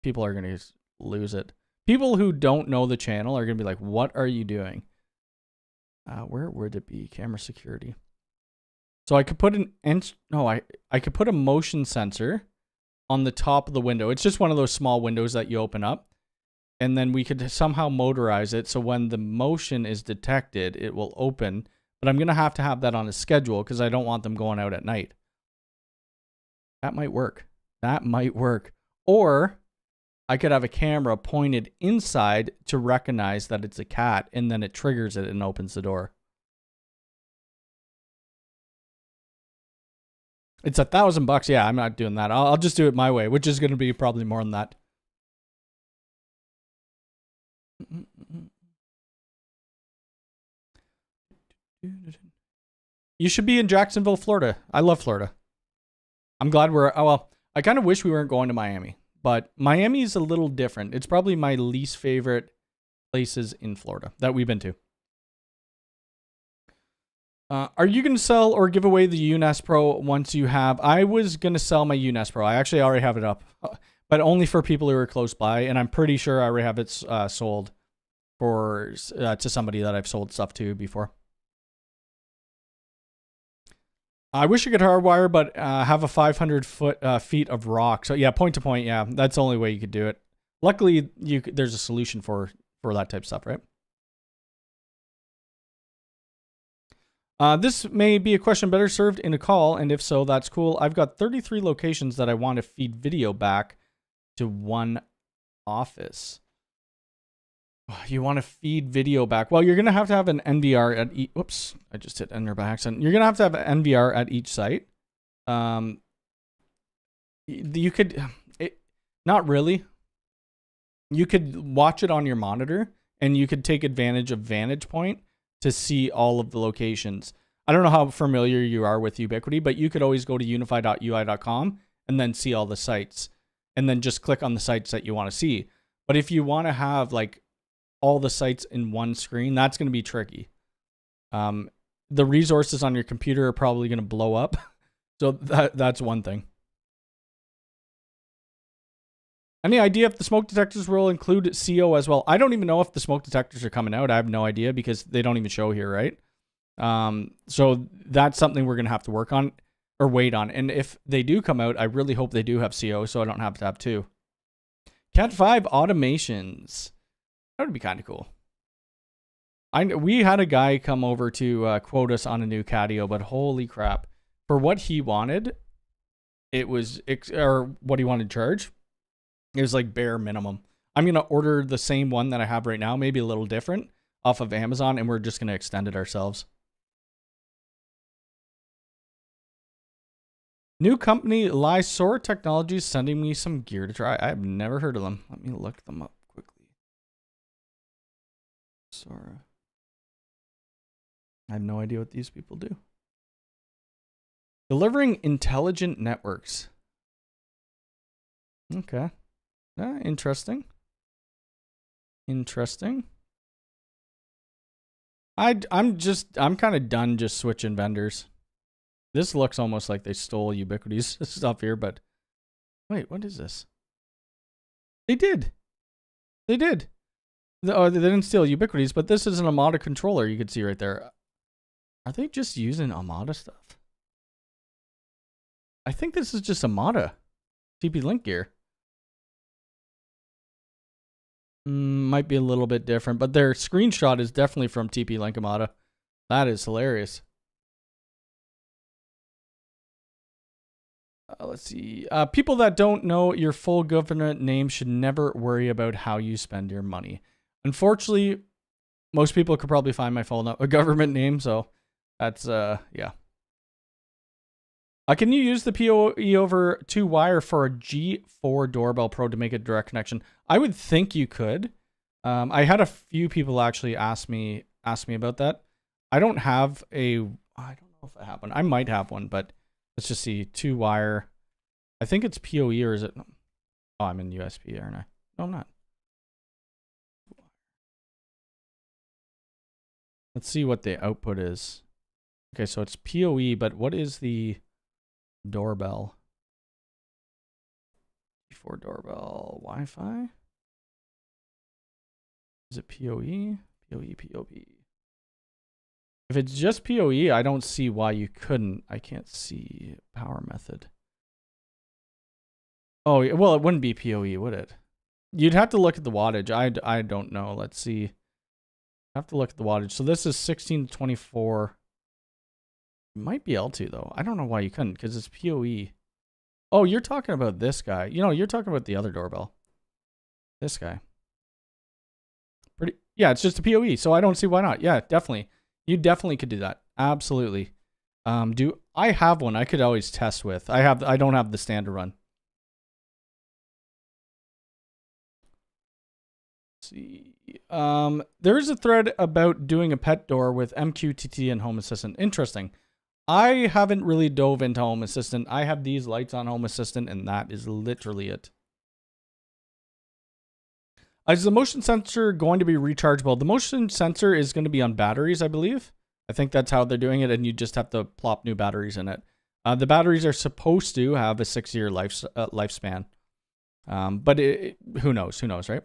People are going to lose it. People who don't know the channel are going to be like, what are you doing? Where would it be? Camera security. So I could put I could put a motion sensor on the top of the window. It's just one of those small windows that you open up. And then we could somehow motorize it so when the motion is detected, it will open. But I'm going to have that on a schedule because I don't want them going out at night. That might work. That might work. Or I could have a camera pointed inside to recognize that it's a cat, and then it triggers it and opens the door. It's $1,000. Yeah, I'm not doing that. I'll just do it my way, which is going to be probably more than that. You should be in Jacksonville, Florida. I love Florida. I'm glad we're. Oh well, I kind of wish we weren't going to Miami. But Miami is a little different. It's probably my least favorite places in Florida that we've been to. Are you going to sell or give away the UNES Pro once you have? I was going to sell my UNES Pro. I actually already have it up, but only for people who are close by. And I'm pretty sure I already have it sold for to somebody that I've sold stuff to before. I wish I could hardwire, but have a 500 feet of rock. So yeah, point to point. Yeah, that's the only way you could do it. Luckily, there's a solution for that type of stuff, right? This may be a question better served in a call, and if so, that's cool. I've got 33 locations that I want to feed video back to one office. You want to feed video back. Well, you're going to have an NVR at each. Whoops, I just hit enter by accident. You're going to have an NVR at each site. You could, not really. You could watch it on your monitor, and you could take advantage of Vantage Point to see all of the locations. I don't know how familiar you are with Ubiquiti, but you could always go to unify.ui.com and then see all the sites, and then just click on the sites that you want to see. But if you want to have like all the sites in one screen, that's going to be tricky. The resources on your computer are probably going to blow up. So that's one thing. Any idea if the smoke detectors will include CO as well? I don't even know if the smoke detectors are coming out. I have no idea because they don't even show here, right? So that's something we're going to have to work on or wait on. And if they do come out, I really hope they do have CO so I don't have to have 2. Cat 5 automations. That would be kind of cool. We had a guy come over to quote us on a new Catio, but holy crap. For what he wanted, it was, or what he wanted to charge, it was like bare minimum. I'm going to order the same one that I have right now, maybe a little different, off of Amazon, and we're just going to extend it ourselves. New company, Lysor Technologies, sending me some gear to try. I've never heard of them. Let me look them up quickly. Sora. I have no idea what these people do. Delivering intelligent networks. Okay. Interesting. Interesting. I'm kind of done just switching vendors. This looks almost like they stole Ubiquiti's stuff here, but wait, what is this? They did. They did. Oh, they didn't steal Ubiquiti's, but this is an Amada controller you could see right there. Are they just using Amada stuff? I think this is just Amada TP-Link gear. Might be a little bit different, but their screenshot is definitely from TP-Link Amada. That is hilarious. Let's see. People that don't know your full government name should never worry about how you spend your money. Unfortunately, most people could probably find my full government name, so that's, yeah. Can you use the PoE over 2-wire for a G4 doorbell Pro to make a direct connection? I would think you could. I had a few people actually ask me about that. I don't have a, I don't know if I have one. I might have one, but let's just see. 2-wire. I think it's PoE, or is it? Oh, I'm in USB, aren't I? No, I'm not. Let's see what the output is. Okay, so it's PoE, but what is the doorbell? Before doorbell Wi-Fi? Is it PoE? PoE, PoE. If it's just PoE, I don't see why you couldn't. I can't see power method. Oh, well, it wouldn't be PoE, would it? You'd have to look at the wattage. I don't know. Let's see. I have to look at the wattage. So this is 16 to 24. It might be L2 though. I don't know why you couldn't, because it's PoE. Oh, you're talking about this guy. You know, you're talking about the other doorbell. This guy. Pretty. Yeah, it's just a PoE, so I don't see why not. Yeah, definitely. You definitely could do that. Absolutely. I have one I could always test with. I don't have the standard run. Let's see. There is a thread about doing a pet door with MQTT and Home Assistant. Interesting. I haven't really dove into Home Assistant. I have these lights on Home Assistant, and that is literally it. Is the motion sensor going to be rechargeable? The motion sensor is going to be on batteries, I believe. I think that's how they're doing it, and you just have to plop new batteries in it. The batteries are supposed to have a 6-year lifespan. But who knows? Who knows, right?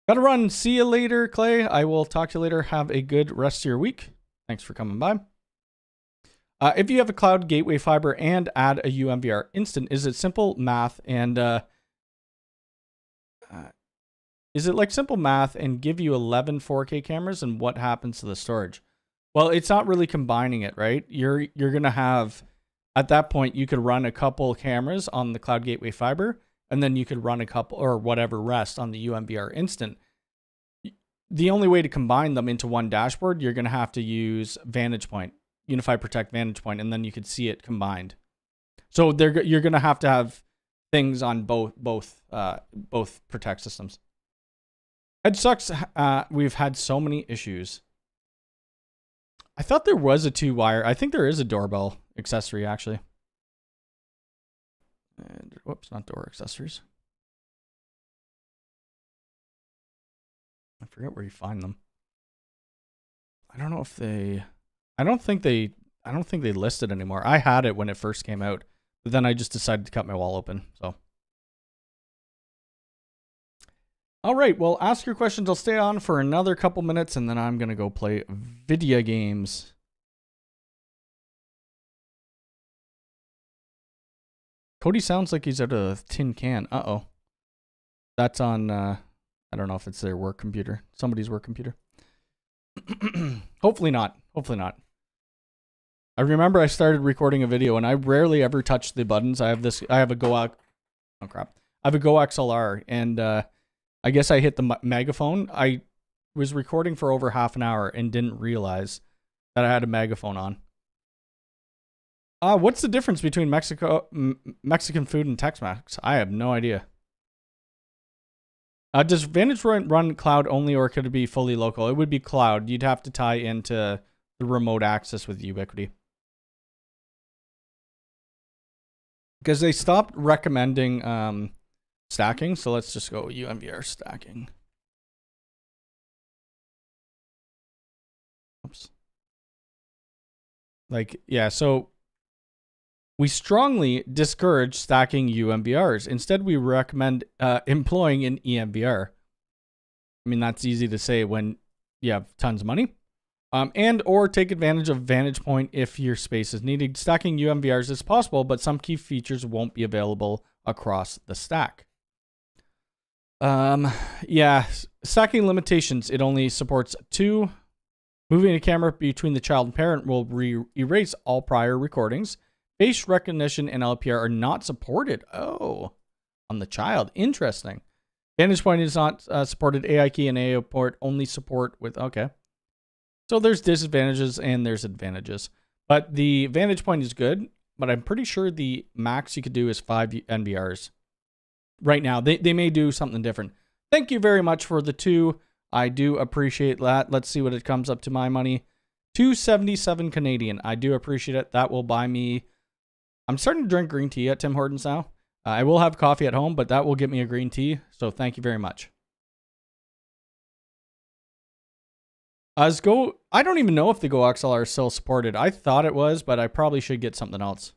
Gotta run. See you later, Clay. I will talk to you later. Have a good rest of your week. Thanks for coming by. If you have a cloud gateway fiber and add a UMVR instant, is it simple math and is it like simple math and give you 11 4K cameras, and what happens to the storage? Well, it's not really combining it, right? You're gonna have, at that point, you could run a couple cameras on the cloud gateway fiber, and then you could run a couple or whatever rest on the UMVR instant. The only way to combine them into one dashboard, you're gonna have to use Vantage Point, Unify Protect Vantage Point, and then you could see it combined. So you're gonna have to have things on both Protect systems. It sucks. We've had so many issues. I thought there was a 2-wire. I think there is a doorbell accessory actually. And whoops, not door accessories. I forget where you find them. I don't know if they. I don't think they list it anymore. I had it when it first came out, but then I just decided to cut my wall open. So. All right, well, ask your questions. I'll stay on for another couple minutes, and then I'm going to go play video games. Cody sounds like he's out of a tin can. Uh-oh. That's on, I don't know if it's their work computer. Somebody's work computer. Hopefully not. Hopefully not. I remember I started recording a video, and I rarely ever touch the buttons. I have a Go... Oh, crap. I have a Go XLR, and... I guess I hit the megaphone. I was recording for over half an hour and didn't realize that I had a megaphone on. What's the difference between Mexican food and Tex-Mex? I have no idea. Does Vantage run cloud only, or could it be fully local? It would be cloud. You'd have to tie into the remote access with Ubiquiti. Because they stopped recommending... stacking, so let's just go UMVR stacking. Like, yeah, so we strongly discourage stacking UMVRs. Instead, we recommend employing an EMVR. I mean, that's easy to say when you have tons of money. And or take advantage of Vantage Point if your space is needed. Stacking UMVRs is possible, but some key features won't be available across the stack. Yeah, stacking limitations. It only supports 2. Moving a camera between the child and parent will erase all prior recordings. Face recognition and LPR are not supported. Oh, on the child. Interesting. Vantage Point is not supported. AI key and AO port only support with, okay. So there's disadvantages and there's advantages. But the Vantage Point is good, but I'm pretty sure the max you could do is 5 NVRs. Right now, they may do something different. Thank you very much for the 2. I do appreciate that. Let's see what it comes up to my money. 277 Canadian. I do appreciate it. That will buy me. I'm starting to drink green tea at Tim Hortons now. I will have coffee at home, but that will get me a green tea. So thank you very much. Let's go. I don't even know if the Go XLR is still supported. I thought it was, but I probably should get something else.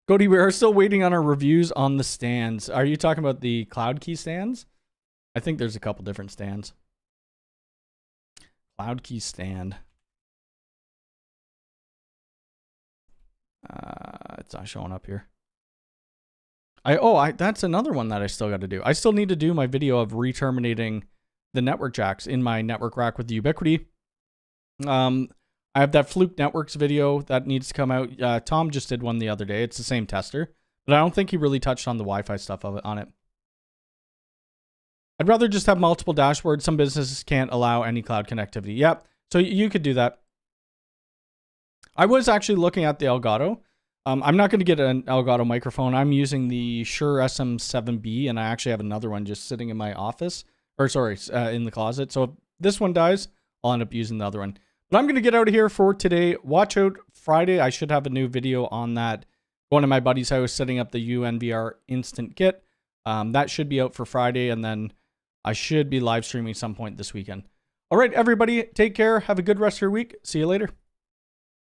Cody, we are still waiting on our reviews on the stands. Are you talking about the Cloud Key stands? I think there's a couple different stands. Cloud Key stand. It's not showing up here. That's another one that I still got to do. I still need to do my video of re-terminating the network jacks in my network rack with the Ubiquiti. I have that Fluke Networks video that needs to come out. Tom just did one the other day. It's the same tester, but I don't think he really touched on the Wi-Fi stuff on it. I'd rather just have multiple dashboards. Some businesses can't allow any cloud connectivity. Yep. So you could do that. I was actually looking at the Elgato. I'm not going to get an Elgato microphone. I'm using the Shure SM7B, and I actually have another one just sitting in my office. Or sorry, in the closet. So if this one dies, I'll end up using the other one. But I'm going to get out of here for today. Watch out Friday. I should have a new video on that. Going to my buddy's house, setting up the UNVR instant kit. That should be out for Friday, and then I should be live streaming some point this weekend. All right, everybody, take care. Have a good rest of your week. See you later.